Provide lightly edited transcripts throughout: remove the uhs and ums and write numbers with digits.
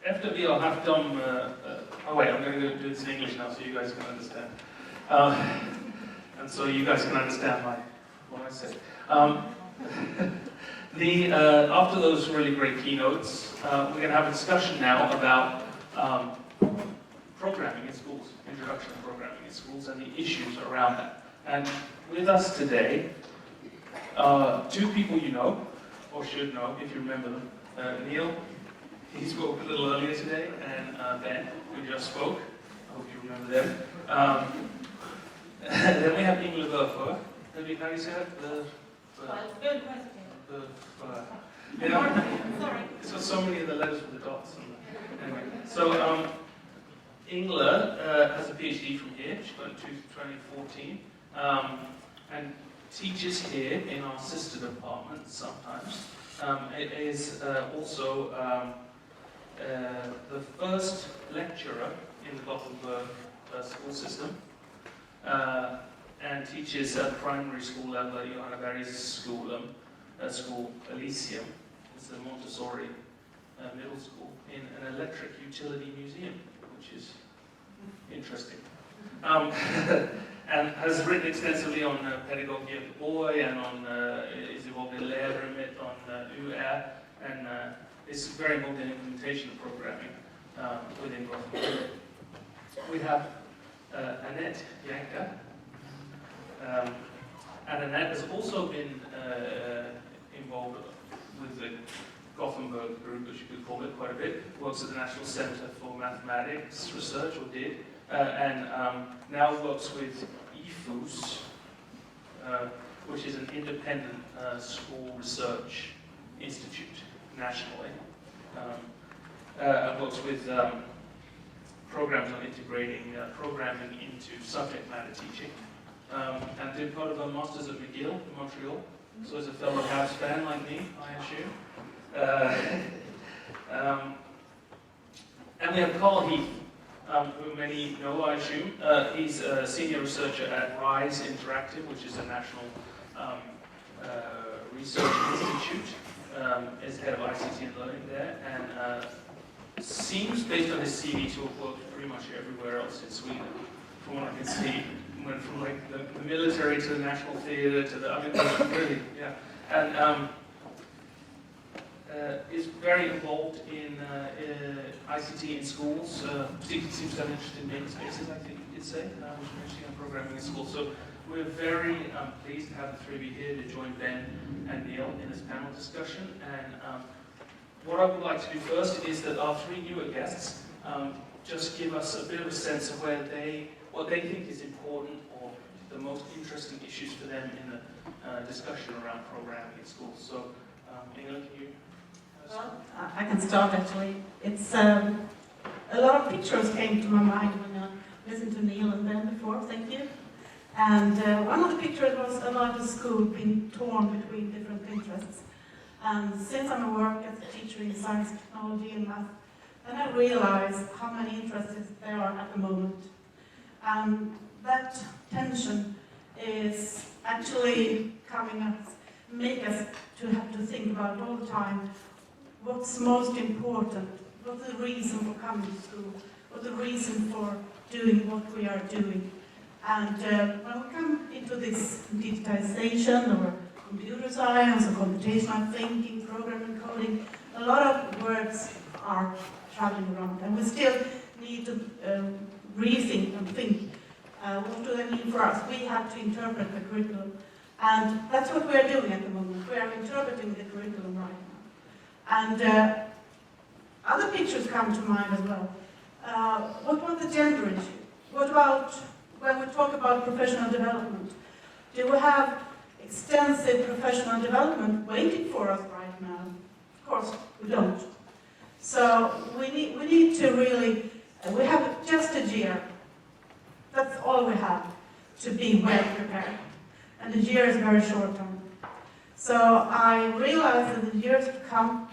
after we all have done, oh wait, I'm going to do this in English now so you guys can understand. And so you guys can understand what I said. After those really great keynotes, we're going to have a discussion now about programming in schools, introduction to programming in schools, and the issues around that. And with us today, two people you know, or should know if you remember them. Neil, he spoke a little earlier today, and Ben, who just spoke. I hope you remember them. Then we have Ingela Bursjöö. How do you say that? Good question. You know, Sorry. it's got so many of the letters with the dots. Anyway, so Ingela has a PhD from here. She got it in 2014, and teaches here in our sister department sometimes. It is also the first lecturer in the Gothenburg school system, and teaches at primary school level at Johanna Berg's school Elysium. It's a Montessori middle school in an electric utility museum, which is interesting. And has written extensively on pedagogy of the boy and on is involved in lärarrummet on UR, and is very involved in implementation of programming within Gothenburg. We have Anette Jahnke, and Anette has also been involved with the Gothenburg group, as you could call it, quite a bit. Works at the National Center for Mathematics Research, or did, and now works with IFUS, which is an independent school research institute nationally, and works with programs on integrating programming into subject matter teaching, and did part of a master's at McGill in Montreal, so is a fellow Habs fan like me, I assume. And we have Carl Heath, who many know, I assume. He's a senior researcher at RISE Interactive, which is a national research institute. Is head of ICT and learning there, and seems, based on his CV, to have worked pretty much everywhere else in Sweden, from what I can see. Went from like the military to the National Theatre to the, I mean, really, yeah. And is very involved in ICT in schools, particularly seems to have an interest in namespaces, I think you could say, which we're interested in programming in schools. So we're very pleased to have the three of you here to join Ben and Neil in this panel discussion. And what I would like to do first is that our three newer guests just give us a bit of a sense of what they think is important or the most interesting issues for them in the discussion around programming in schools. So, Ingela, can you? Well, I can start actually. It's a lot of pictures came to my mind when I listened to Neil and Ben before. Thank you. And one of the pictures was about a school being torn between different interests. And since I'm a work as a teacher in science, technology, and math, then I realized how many interests there are at the moment. And that tension is actually make us to have to think about all the time what's most important, what's the reason for coming to school, what's the reason for doing what we are doing. And when we come into this digitalization or computer science or computational thinking, programming, coding, a lot of words are traveling around, and we still need to rethink and think, what do they mean for us? We have to interpret the curriculum, and that's what we are doing at the moment. We are interpreting the curriculum right now. And other pictures come to mind as well. What about the gender issue? What about when we talk about professional development? Do we have extensive professional development waiting for us right now? Of course, we don't. So we need to really, we have just a year. That's all we have to be well prepared. And the year is very short term. So I realize that the year to come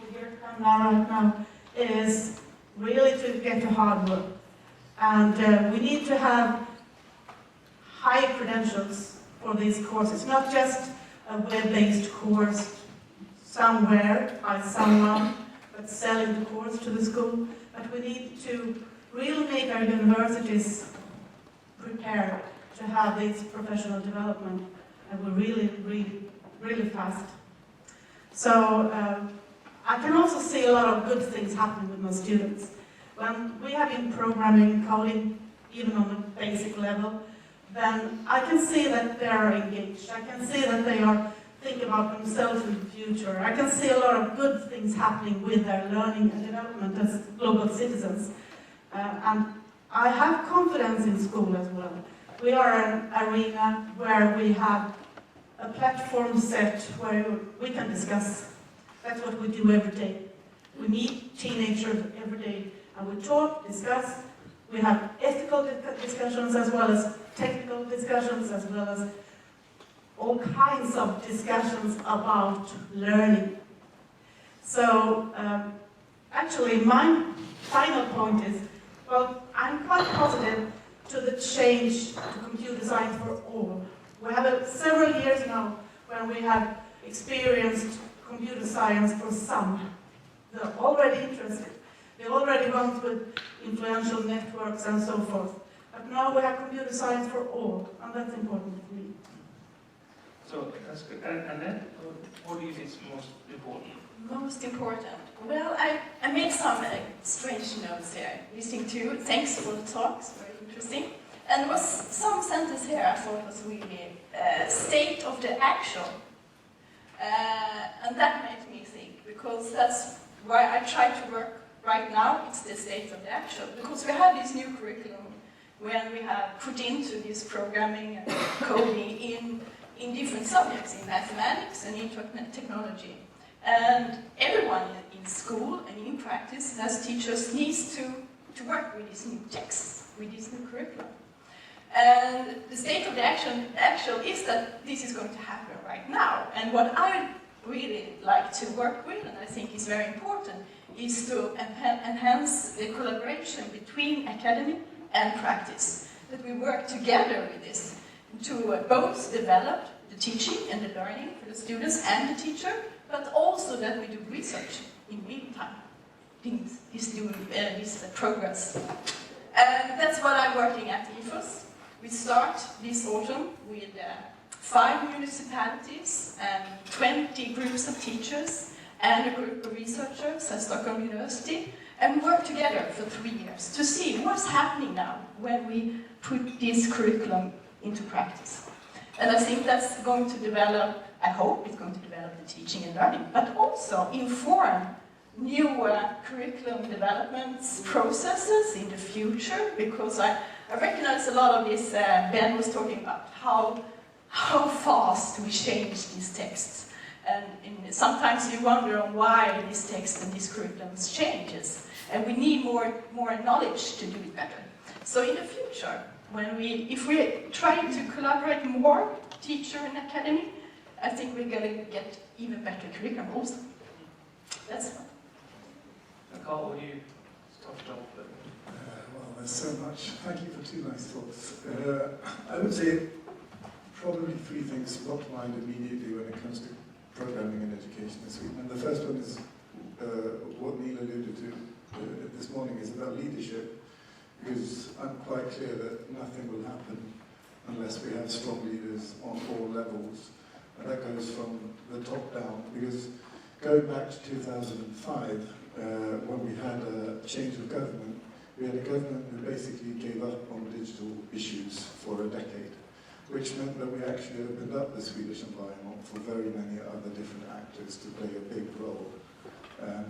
right now, is really to get to hard work. And we need to have high credentials for these courses, not just a web-based course somewhere by someone, that's selling the course to the school, but we need to really make our universities prepared to have this professional development, and we're really fast. So I can also see a lot of good things happening with my students. When we have been programming, coding, even on a basic level, then I can see that they are engaged. I can see that they are thinking about themselves in the future. I can see a lot of good things happening with their learning and development as global citizens. And I have confidence in school as well. We are an arena where we have a platform set where we can discuss. That's what we do every day. We meet teenagers every day and we talk, discuss. We have ethical discussions as well as technical discussions, as well as all kinds of discussions about learning. So actually my final point is, well, I'm quite positive to the change to computer science for all. We have several years now when we have experienced computer science for some. They're already interested. They've already gone through influential networks and so forth. But now we have computer science for all, and that's important for me. So that's good. And Annette, what do you think is most important? Most important? Well, I made some strange notes here, listening to. Thanks for the talks, very interesting. And there was some sentence here I thought was really state of the actual. And that made me think, because that's why I try to work right now. It's the state of the actual, because we have this new curriculum when we have put into this programming and coding in different subjects, in mathematics and in technology. And everyone in school and in practice, as teachers, needs to work with these new texts, with this new curriculum. And the state of the actual is that this is going to happen right now. And what I really like to work with, and I think is very important, is to enhance the collaboration between academy and practice. That we work together with this to both develop the teaching and the learning for the students and the teacher, but also that we do research in real time. This progress. And that's what I'm working at IFOS. We start this autumn with 5 municipalities and 20 groups of teachers and a group of researchers at Stockholm University, and work together for 3 years to see what's happening now when we put this curriculum into practice. And I think that's going to develop, I hope it's going to develop the teaching and learning, but also inform new curriculum developments processes in the future, because I recognize a lot of this, Ben was talking about how fast we change these texts. And sometimes you wonder on why this text and this curriculum changes. And we need more knowledge to do it better. So in the future, if we try to collaborate more, teacher and academy, I think we're going to get even better curriculum also. That's fun. Carl, what do you start off with? Well, there's so much. Thank you for 2 nice thoughts. I would say probably 3 things brought to mind immediately when it comes to programming and education this week. And the first one is what Neil alluded to this morning, is about leadership, because I'm quite clear that nothing will happen unless we have strong leaders on all levels. And that goes from the top down, because going back to 2005, when we had a change of government, we had a government who basically gave up on digital issues for a decade, which meant that we actually opened up the Swedish environment for very many other different actors to play a big role.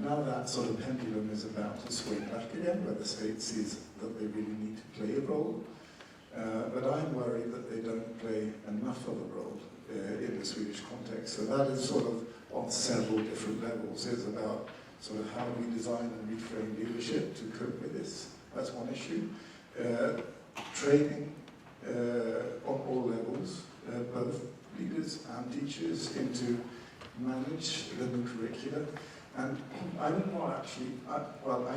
Now that sort of pendulum is about to swing back again, where the state sees that they really need to play a role. But I'm worried that they don't play enough of a role in the Swedish context. So that is sort of on several different levels. It's about sort of how we design and reframe leadership to cope with this. That's one issue. Training on all levels, both leaders and teachers, into manage the new curricula. And I'm not actually, I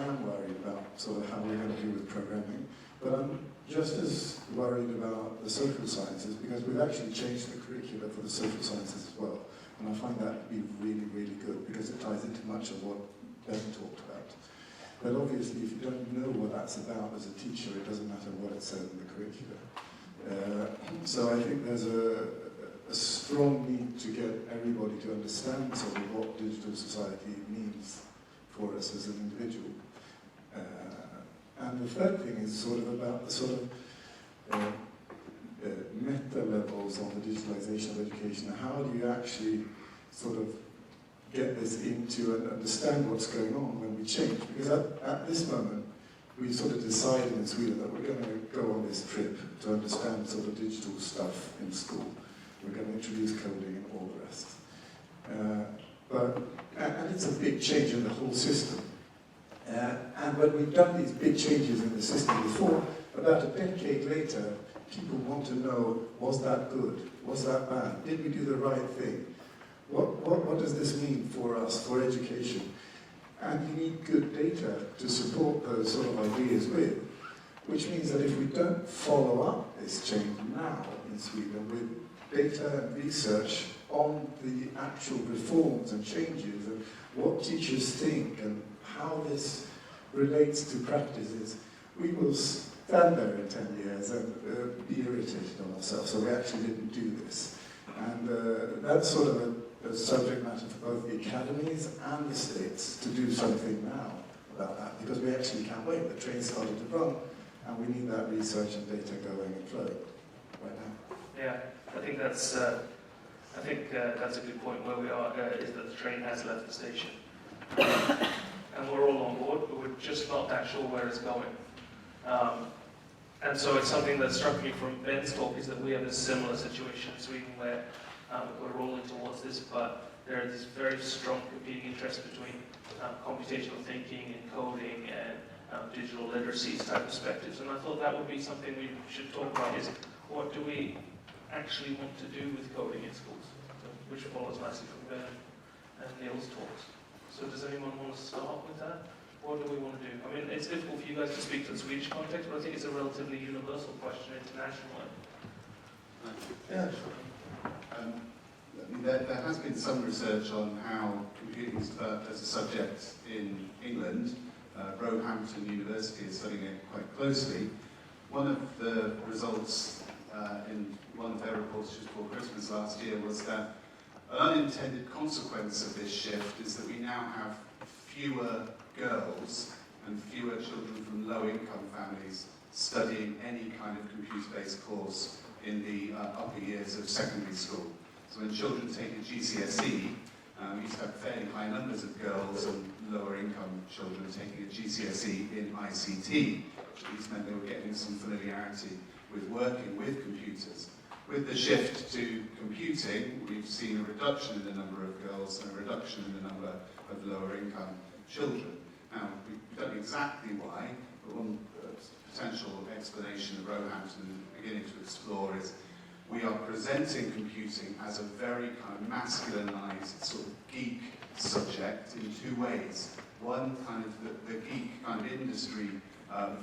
am worried about sort of how we're going to do with programming, but I'm just as worried about the social sciences, because we've actually changed the curricula for the social sciences as well. And I find that to be really, really good, because it ties into much of what Ben talked about. But obviously, if you don't know what that's about as a teacher, it doesn't matter what it says in the curriculum. So I think there's a strong need to get everybody to understand sort of what digital society means for us as an individual. And the third thing is sort of about the sort of meta levels on the digitalization of education. How do you actually sort of get this into and understand what's going on when we change? Because at this moment, we sort of decided in Sweden that we're going to go on this trip to understand sort of digital stuff in school. We're going to introduce coding and all the rest. And it's a big change in the whole system. And when we've done these big changes in the system before, about a decade later, people want to know, was that good? Was that bad? Did we do the right thing? What does this mean for us, for education? And you need good data to support those sort of ideas with, which means that if we don't follow up this change now in Sweden with data and research on the actual reforms and changes and what teachers think and how this relates to practices, we will stand there in 10 years and be irritated on ourselves. So we actually didn't do this. And that's sort of a subject matter for both the academies and the states to do something now about that, because we actually can't wait. The train started to run, and we need that research and data going and flowing right now. Yeah, I think that's a good point. Where we are is that the train has left the station, and we're all on board, but we're just not that sure where it's going. And so it's something that struck me from Ben's talk is that we have a similar situation in Sweden where we're rolling towards this, but there are these very strong competing interests between computational thinking and coding and digital literacy type perspectives. And I thought that would be something we should talk about is what do we actually want to do with coding in schools, which follows nicely from Ben and Neil's talks. So does anyone want to start with that? What do we want to do? I mean, it's difficult for you guys to speak to the Swedish context, but I think it's a relatively universal question internationally. Yeah, sure. I mean, there has been some research on how computing is developed as a subject in England. Roehampton University is studying it quite closely. One of the results in one of their reports just before Christmas last year was that an unintended consequence of this shift is that we now have fewer girls and fewer children from low-income families studying any kind of computer-based course in the upper years of secondary school. So when children take a GCSE, we used to have fairly high numbers of girls and lower-income children taking a GCSE in ICT, which at least meant they were getting some familiarity with working with computers. With the shift to computing, we've seen a reduction in the number of girls and a reduction in the number of lower-income children. Now, we don't know exactly why, but one potential explanation that Roehampton is beginning to explore is we are presenting computing as a very kind of masculinized sort of geek subject in two ways. One, kind of the geek kind of industry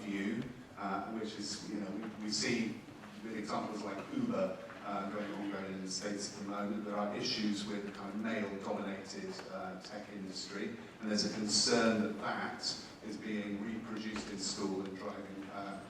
view, which is, you know, we see with examples like Uber going in the States at the moment. There are issues with kind of male-dominated tech industry, and there's a concern that that is being reproduced in school and driving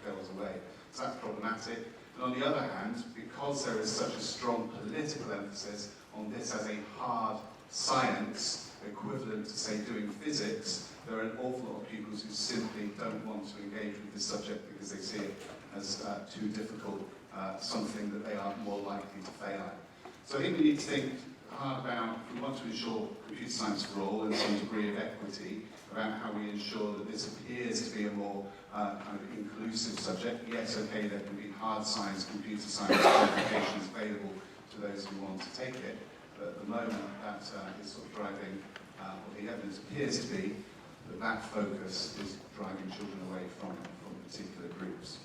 girls away. So that's problematic. And on the other hand, because there is such a strong political emphasis on this as a hard science, equivalent to, say, doing physics, there are an awful lot of pupils who simply don't want to engage with this subject because they see it as too difficult, something that they are more likely to fail at. So I think we need to think hard about, if we want to ensure computer science for all and some degree of equity, about how we ensure that this appears to be a more kind of inclusive subject. Yes, okay, there can be hard science, computer science qualifications available to those who want to take it, but at the moment that is sort of driving, what the evidence appears to be, that focus is driving children away from particular groups.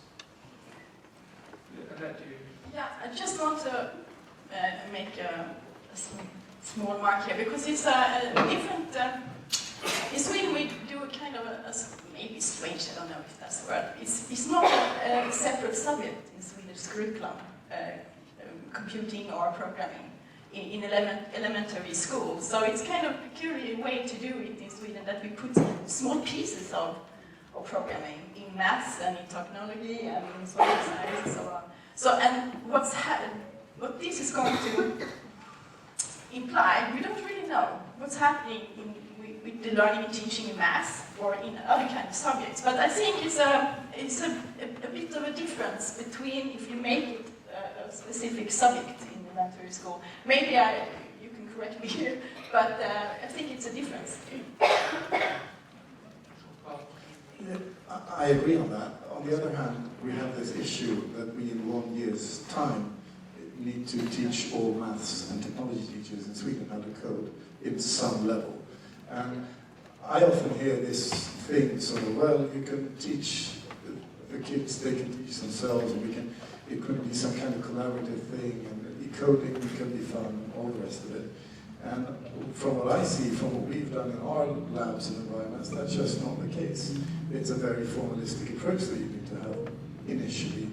Yeah, I just want to make a small mark here, because it's a different... in Sweden we do a kind of maybe strange, I don't know if that's the word. It's not a separate subject in Swedish curriculum, computing or programming. in elementary school. So it's kind of a peculiar way to do it in Sweden, that we put small pieces of programming in maths and in technology and in social science and so on. So, and what this is going to imply, we don't really know what's happening with the learning and teaching in maths or in other kind of subjects. But I think it's a bit of a difference between if you make it a specific subject in elementary school. Maybe you can correct me here, but I think it's a difference. I agree on that. On the other hand, we have this issue that we in 1 year's time need to teach all maths and technology teachers in Sweden how to code in some level. And I often hear this thing sort of, well, you can teach the kids, they can teach themselves, and it could be some kind of collaborative thing, and coding can be fun, and all the rest of it. And from what I see, from what we've done in our labs and environments, that's just not the case. It's a very formalistic approach that you need to have initially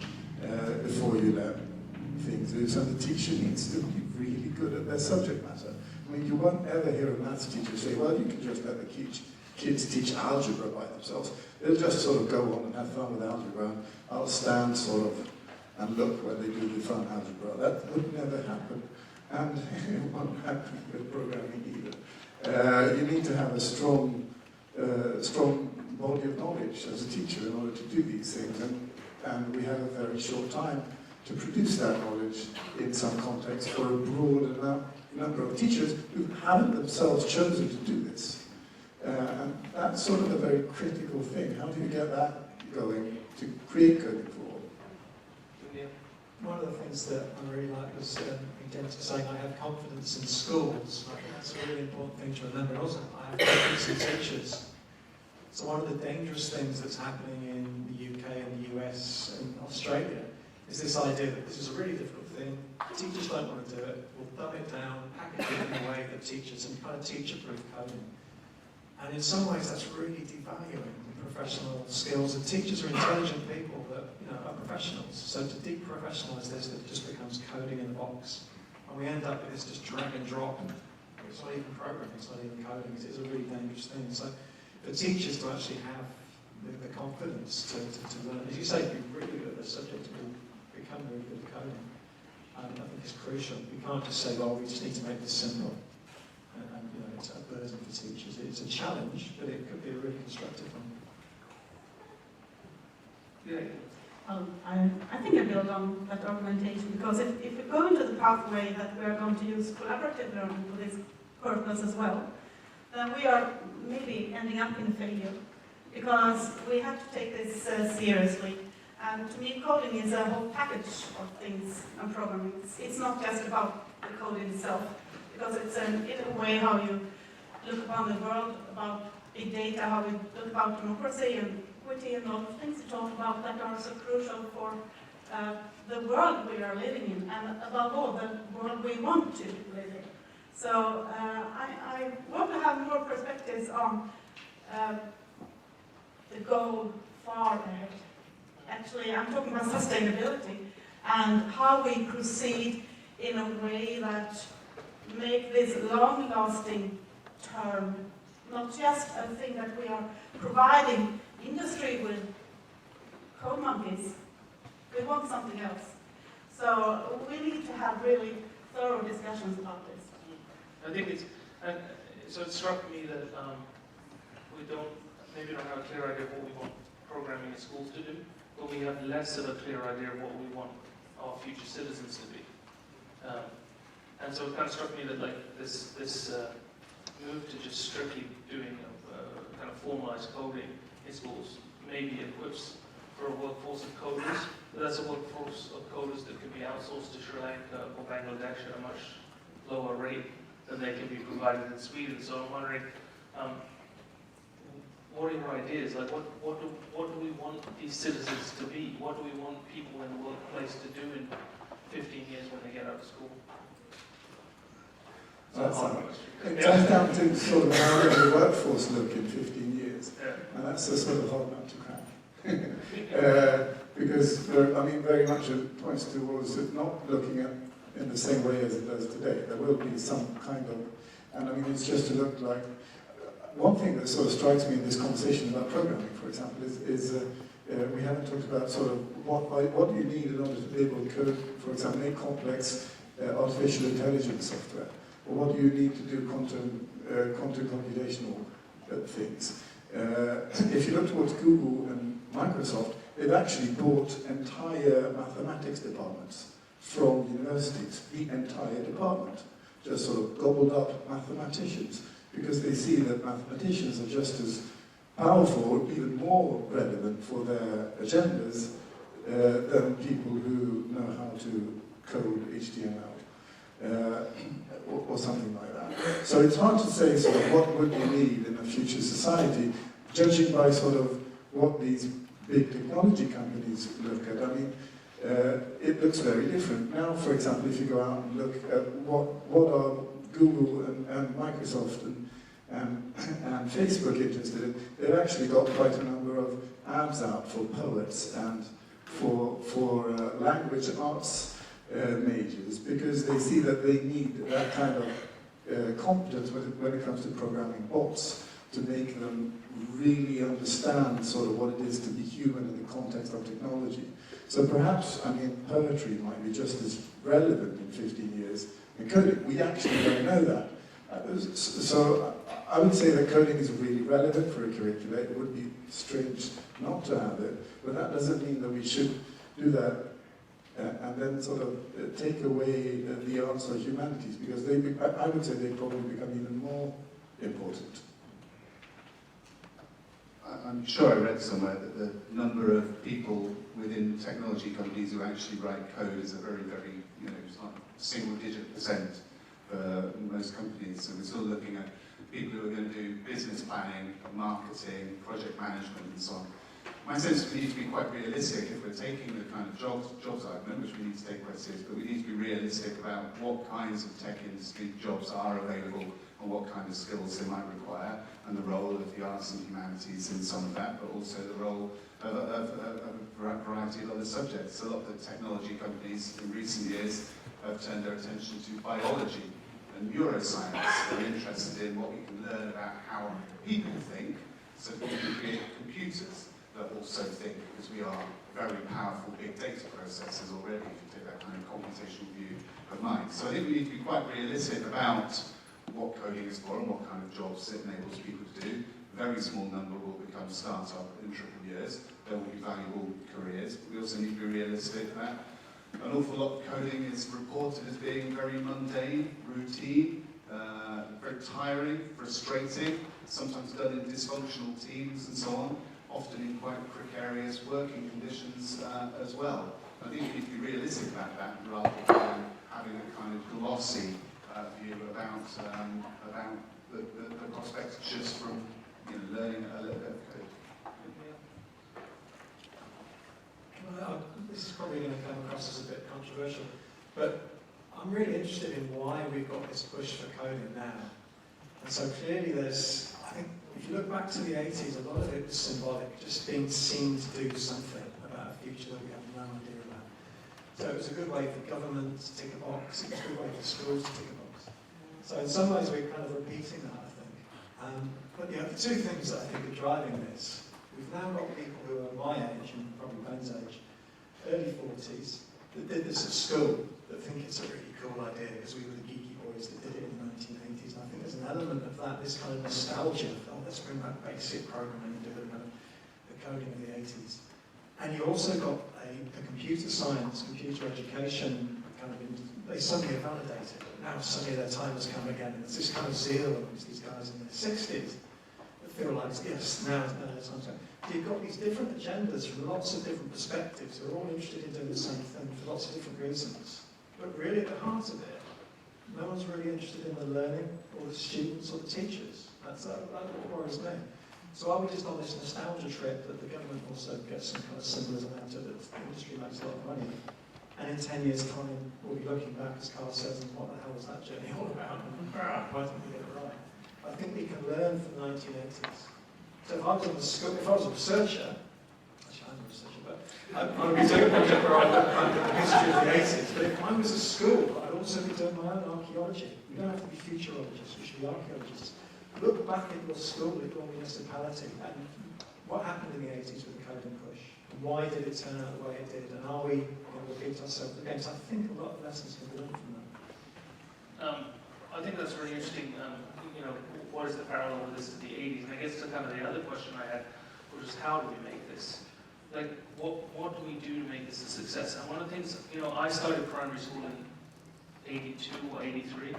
before you learn things. And the teacher needs to be really good at their subject matter. I mean, you won't ever hear a maths teacher say, well, you can just let the kids teach algebra by themselves. They'll just sort of go on and have fun with algebra, and I'll stand sort of and look when they do the fun algebra. That would never happen. And it won't happen with programming either. You need to have a strong body of knowledge as a teacher in order to do these things. And we have a very short time to produce that knowledge in some context for a broad number of teachers who haven't themselves chosen to do this. And that's sort of a very critical thing. How do you get that going to create coding for all? One of the things that I really like was Ingela saying I have confidence in schools. I think that's a really important thing to remember. And also, I have confidence in teachers. So one of the dangerous things that's happening in the UK and the US and Australia is this idea that this is a really difficult thing. Teachers don't want to do it. We'll dumb it down, package it in a way that teachers, and kind of teacher-proof coding. And in some ways, that's really devaluing professional skills. And teachers are intelligent people that are professionals. So to deprofessionalise this, it just becomes coding in a box. And we end up with this just drag and drop. It's not even programming, it's not even coding. It's a really dangerous thing. So for teachers to actually have the confidence to learn, as you say, be really good at the subject, to become really good at coding, I think is crucial. We can't just say, well, we just need to make this simple. And it's a burden for teachers. It's a challenge, but it could be a really constructive one. Yeah. I think I build on that argumentation, because if we go into the pathway that we are going to use collaborative learning for this purpose as well, then we are maybe ending up in failure, because we have to take this seriously. And to me, coding is a whole package of things and programming. It's not just about the code itself, because it's in a way how you look upon the world, about big data, how we look about democracy and equity, and a lot of things to talk about that are so crucial for the world we are living in, and above all, the world we want to live in. So I want to have more perspectives on the goal far ahead. Actually, I'm talking about sustainability and how we proceed in a way that make this long-lasting term, not just a thing that we are providing industry with code monkeys. We want something else. So we need to have really thorough discussions about this. I think it's, and so it struck me that we maybe don't have a clear idea of what we want programming in schools to do, but we have less of a clear idea of what we want our future citizens to be. And so it kind of struck me that this move to just strictly doing kind of formalized coding in schools maybe equips for a workforce of coders, but that's a workforce of coders that can be outsourced to Sri Lanka or Bangladesh at a much lower rate than they can be provided in Sweden. So I'm wondering, what are your ideas? Like, what do we want these citizens to be? What do we want people in the workplace to do in 15 years when they get out of school? It comes down to sort of how will the workforce look in 15 years, and that's a sort of hard nut to crack. Because, very much it points towards it not looking at in the same way as it does today. There will be some kind of, and I mean, it's just to look like, one thing that sort of strikes me in this conversation about programming, for example, is we haven't talked about sort of what do you need in order to be able to code, for example, a complex artificial intelligence software, or what do you need to do quantum computational things. If you look towards Google and Microsoft, they've actually bought entire mathematics departments from universities, the entire department, just sort of gobbled up mathematicians, because they see that mathematicians are just as powerful, even more relevant for their agendas than people who know how to code HTML or something like that. So it's hard to say sort of what would you need in a future society, judging by sort of what these big technology companies look at. I mean, it looks very different. Now, for example, if you go out and look at what are Google and Microsoft and Facebook interested in, they've actually got quite a number of ads out for poets and for language arts majors, because they see that they need that kind of competence when it comes to programming bots to make them really understand sort of what it is to be human in the context of technology. So perhaps, I mean, poetry might be just as relevant in 15 years in coding. We actually don't know that. So I would say that coding is really relevant for a curricula. It would be strange not to have it, but that doesn't mean that we should do that and then sort of take away the arts or humanities, because I would say they probably become even more important. I'm sure I read somewhere that the number of people within technology companies who actually write code is a very, very, it's not single-digit % for most companies. So we're still looking at people who are going to do business planning, marketing, project management, and so on. My sense is we need to be quite realistic if we're taking the kind of jobs argument, which we need to take quite serious, but we need to be realistic about what kinds of tech industry jobs are available and what kind of skills they might require, and the role of the arts and humanities in some of that, but also the role of a variety of other subjects. A lot of the technology companies in recent years have turned their attention to biology and neuroscience. They're interested in what we can learn about how people think, so we can create computers that also think, because we are very powerful big data processors already, if you take that kind of computational view of mind. So I think we need to be quite realistic about what coding is for and what kind of jobs it enables people to do. A very small number will become start-up in triple years. There will be valuable careers. But we also need to be realistic that an awful lot of coding is reported as being very mundane, routine, very tiring, frustrating, sometimes done in dysfunctional teams and so on, often in quite precarious working conditions as well. I think we need to be realistic about that rather than having a kind of glossy view about the prospects just from learning a little bit of code. Well, this is probably going to come across as a bit controversial, but I'm really interested in why we've got this push for coding now. And so clearly there's, I think, if you look back to the 80s, a lot of it was symbolic, just being seen to do something about a future that we have no idea about. So it was a good way for government to tick a box, it was a good way for schools to tick a box. So in some ways we're kind of repeating that, I think. But the two things that I think are driving this, we've now got people who are my age, and probably Ben's age, early 40s, that did this at school, that think it's a really cool idea because we were the geeky boys that did it in the 1980s. And I think there's an element of that, this kind of nostalgia, let's bring back basic programming and do the coding of the 80s. And you also got a computer science, computer education kind of, they suddenly are validated. Now suddenly their time has come again. And it's this kind of zeal amongst these guys in their 60s that feel like, yes, now is their time. So you've got these different agendas from lots of different perspectives. They're all interested in doing the same thing for lots of different reasons. But really at the heart of it, no one's really interested in the learning or the students or the teachers. That's what worries me. So are we just on this nostalgia trip that the government also gets some kind of symbolism out of it, the industry makes a lot of money, and in 10 years' time we'll be looking back, as Carl says, and what the hell was that journey all about? Why didn't we get it right? I think we can learn from the 1980s. So if I was a researcher, actually I'm a researcher, but I'm doing a project where I look back at the history of the 80s, but if I was a school, I'd also be doing my own archaeology. We don't have to be futurologists, we should be archaeologists. Look back at your school, at your municipality, and what happened in the 80s with the coding push? And why did it turn out the way it did? And are we going to repeat ourselves again? So I think a lot of lessons can be learned from that. I think that's really interesting. You know, what is the parallel with this to the 80s? And I guess to kind of the other question I had, which is how do we make this? Like, what do we do to make this a success? And one of the things, you know, I started primary school in 82 or 83, and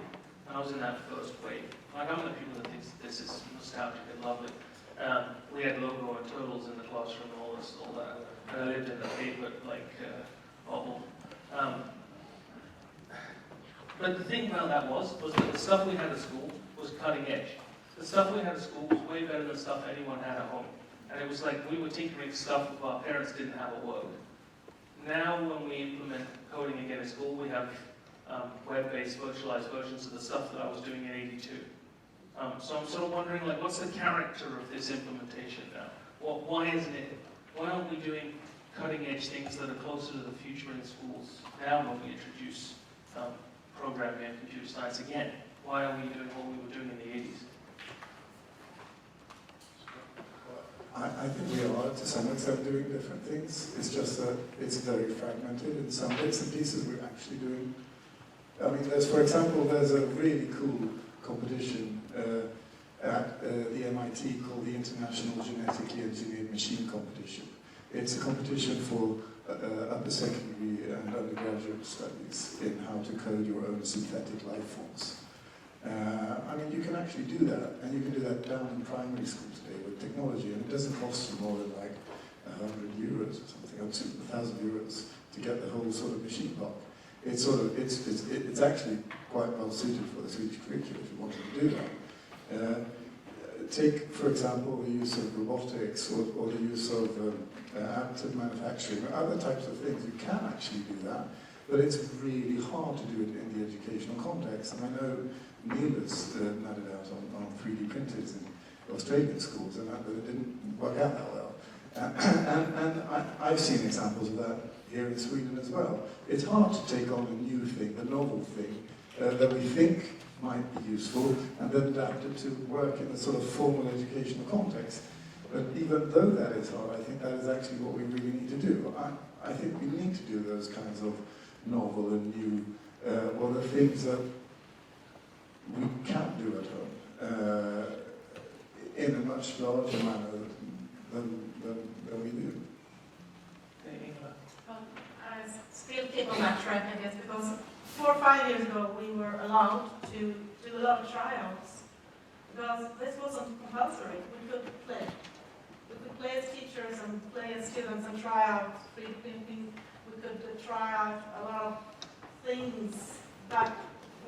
I was in that first wave. Like, I'm one of the people that thinks this is nostalgic and lovely. We had logo and turtles in the classroom and all that. And I lived in the paper, like, bubble. But the thing about that was that the stuff we had at school was cutting edge. The stuff we had at school was way better than stuff anyone had at home. And it was like we were tinkering stuff if our parents didn't have a word. Now when we implement coding again at school, we have web-based virtualized versions of the stuff that I was doing in 82. So I'm sort of wondering, like, what's the character of this implementation now? Why isn't it? Why aren't we doing cutting-edge things that are closer to the future in schools now when we introduce programming and computer science again? Why are we doing what we were doing in the 80s? I think we are, to some extent, doing different things. It's just that it's very fragmented. In some bits and pieces, we're actually doing... I mean, for example, there's a really cool competition at the MIT called the International Genetically Engineered Machine Competition. It's a competition for upper secondary and undergraduate studies in how to code your own synthetic life forms. I mean, you can actually do that, and you can do that down in primary school today with technology, and it doesn't cost you more than like 100 euros or something, or 2,000 euros to get the whole sort of machine block. It's actually quite well suited for the Swedish curriculum if you wanted to do that. Take, for example, the use of robotics or the use of additive manufacturing or other types of things. You can actually do that, but it's really hard to do it in the educational context. And I know Neil has nutted out on 3D printers in Australian schools, and it didn't work out that well. And I've seen examples of that here in Sweden as well. It's hard to take on a new thing, a novel thing, that we think might be useful, and then adapt it to work in a sort of formal educational context. But even though that is hard, I think that is actually what we really need to do. I think we need to do those kinds of novel and new, or the things that we can't do at home in a much larger manner than we do. Well, I still keep on that track, I guess, because 4 or 5 years ago we were allowed to do a lot of tryouts because this wasn't compulsory. We could play. We could play as teachers and play as students and try out 3D printing. We could try out a lot of things that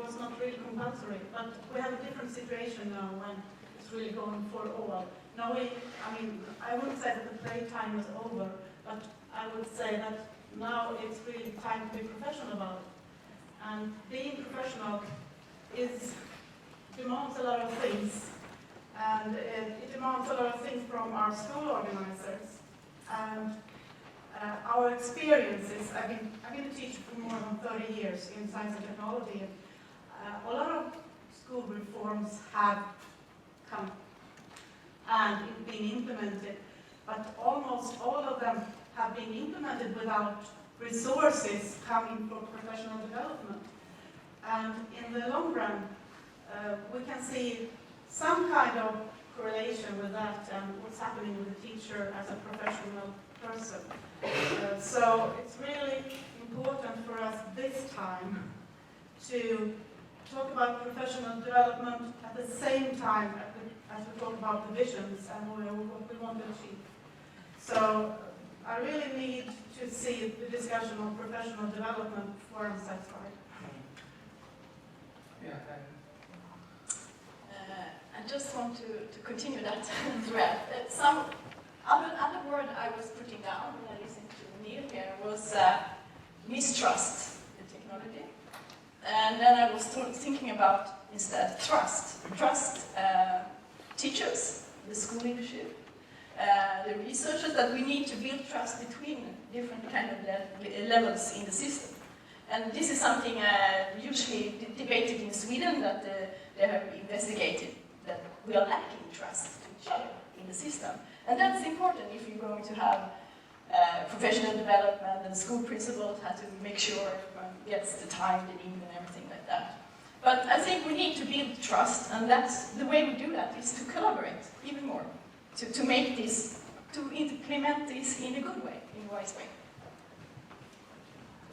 was not really compulsory. But we have a different situation now when it's really going for all. Now I wouldn't say that the playtime is over, but I would say that now it's really time to be professional about it. And being professional demands a lot of things. And it demands a lot of things from our school organizers. And our experiences, I've been a teacher for more than 30 years in science and technology. A lot of school reforms have come and been implemented, but almost all of them have been implemented without resources coming for professional development. And in the long run, we can see some kind of correlation with that and what's happening with the teacher as a professional person. So it's really important for us this time to talk about professional development at the same time as we talk about the visions and what we want to achieve. So I really need to see the discussion on professional development before I'm satisfied. Yeah. I just want to continue that thread. Some other word I was putting down when I listened to Neil here was mistrust in technology. And then I was thinking about instead trust. Trust teachers, the school leadership, the researchers that we need to build trust between different kind of levels in the system. And this is something usually debated in Sweden, that they have investigated, that we are lacking trust to each other in the system. And that's important if you're going to have professional development, and school principals have to make sure everyone gets the time they need and everything like that. But I think we need to build trust, and that's the way we do that, is to collaborate even more, to make this, to implement this in a good way, in a wise way.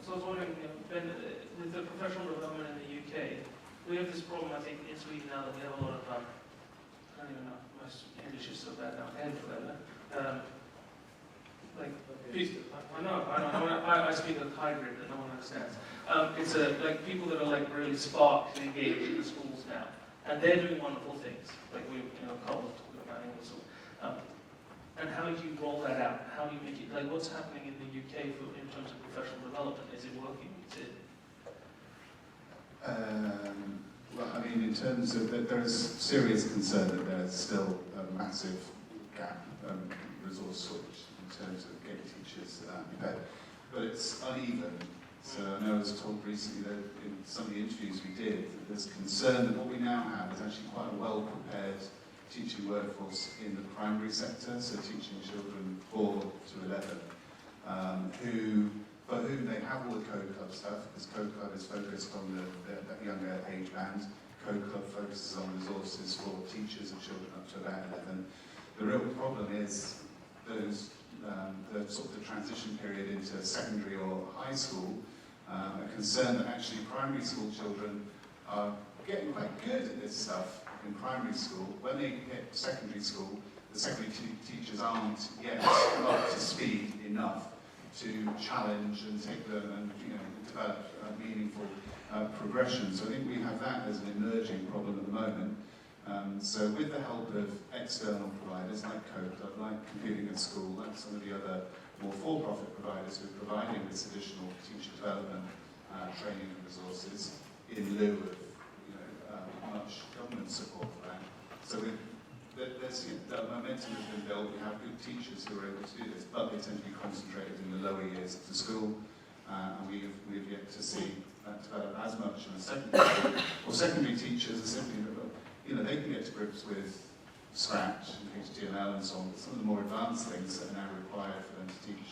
So I was wondering, Ben, with the professional development in the UK, we have this problem, I think, in Sweden now, that we have a lot of, I don't even know, my English is so bad now, I speak a hybrid that no one understands. It's like people that are like really sparked and engaged in the schools now, and they're doing wonderful things. Like Carl was talking about Ingela. And how do you roll that out? How do you make it, like what's happening in the UK in terms of professional development? Is it working? Is it? Well, I mean, in terms of that, there is serious concern that there's still a massive gap, resource shortage in terms of getting teachers prepared. But it's uneven. So I know I was told recently that in some of the interviews we did, that there's concern that what we now have is actually quite a well-prepared teaching workforce in the primary sector, so teaching children 4 to 11, for whom they have all the Code Club stuff, because Code Club is focused on that younger age band. Code Club focuses on resources for teachers of children up to about 11. The real problem is those the sort of the transition period into secondary or high school, a concern that actually primary school children are getting quite good at this stuff in primary school. When they hit secondary school, the secondary teachers aren't yet up to speed enough to challenge and take them and develop meaningful progression. So I think we have that as an emerging problem at the moment. So with the help of external providers like Code Club, like Computing at School, like some of the other more for-profit providers who are providing this additional teacher development, training and resources in lieu of much government support for that. So there's the momentum has been built. We have good teachers who are able to do this, but they tend to be concentrated in the lower years of the school, and we've yet to see that develop as much in the secondary school. Or secondary teachers are simply, they can get to grips with Scratch and HTML and so on, but some of the more advanced things that are now required for them to teach,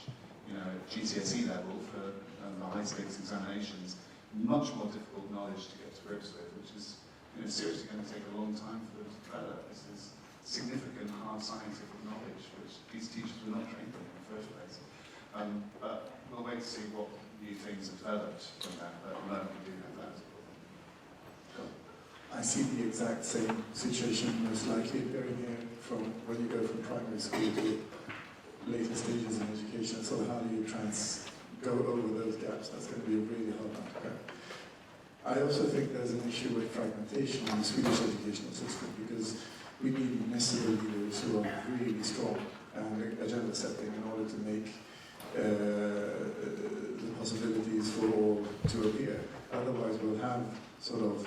at GCSE level for the high stakes examinations, much more difficult knowledge to get to grips with, which is seriously going to take a long time for them to develop. This is significant hard scientific knowledge which these teachers were not trained in the first place. But we'll wait to see what new things have developed from that, but at the moment we do have that. I see the exact same situation most likely appearing here from when you go from primary school to later stages in education. So how do you go over those gaps? That's going to be a really hard one to crack. I also think there's an issue with fragmentation in the Swedish educational system, because we need necessary leaders who are really strong and agenda setting in order to make the possibilities for all to appear. Otherwise we'll have sort of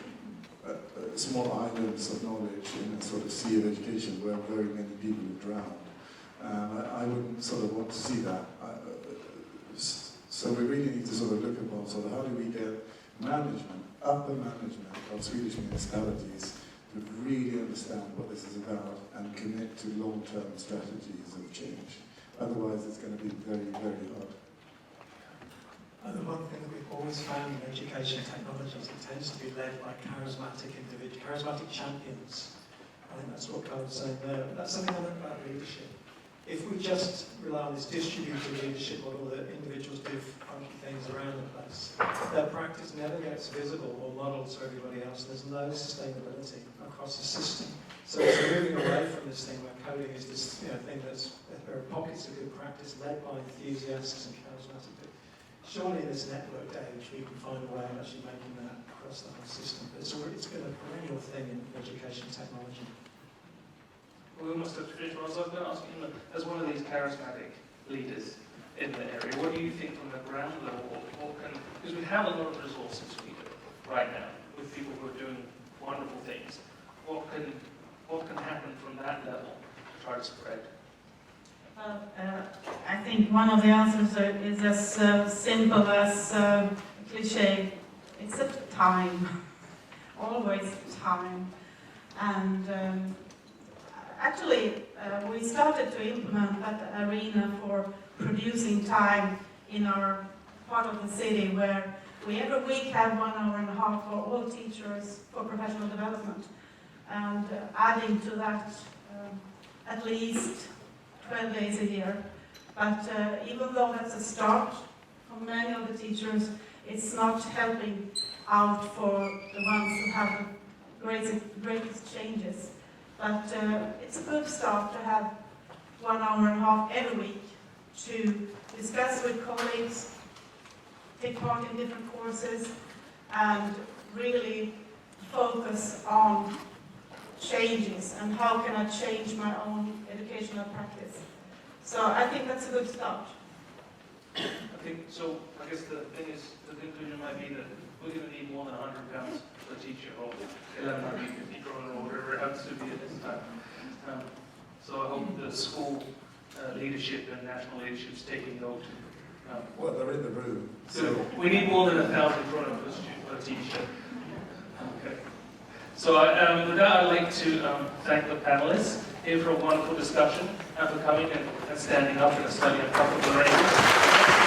small islands of knowledge in a sort of sea of education where very many people have drowned. I wouldn't sort of want to see that. So we really need to sort of look upon sort of how do we get upper management of Swedish municipalities to really understand what this is about and commit to long-term strategies of change. Otherwise it's going to be very, very hard. And the one thing that we've always found in education technologies, it tends to be led by charismatic individuals, charismatic champions. I think that's what Carl was saying there. That's something I learned about leadership. If we just rely on this distributed leadership model that individuals do funky things around the place, their practice never gets visible or modeled to everybody else. There's no sustainability across the system. So it's moving away from this thing where coding is this thing that's, there are pockets of good practice led by enthusiasts and charismatic people. Surely in this networked age we can find a way of actually making that across the whole system. But it's been a perennial thing in education technology. We almost have to finish. I was going to ask you, as one of these charismatic leaders in the area, what do you think from the ground level? Because we have a lot of resources right now with people who are doing wonderful things. What can happen from that level to try to spread? Well, I think one of the answers is as simple as cliche. It's a time, always time. And actually, we started to implement that arena for producing time in our part of the city, where we every week have 1.5 hours for all teachers for professional development, and adding to that at least 12 days a year. But even though that's a start for many of the teachers, it's not helping out for the ones who have the greatest changes. But it's a good start to have 1.5 hours every week to discuss with colleagues, take part in different courses, and really focus on changes and how can I change my own educational practice. So I think that's a good start. I think so. I guess the thing is, the conclusion might be that we're going to need more than £100 per teacher, or 1,150 kroner, or whatever it happens to be at this time. So I hope the school leadership and national leadership is taking note. Well, they're in the room. So we need more than 1,000 kroner per teacher. Okay. So with that, I'd like to thank the panelists here for a wonderful discussion and for coming and standing up in a slightly uncomfortable arrangement.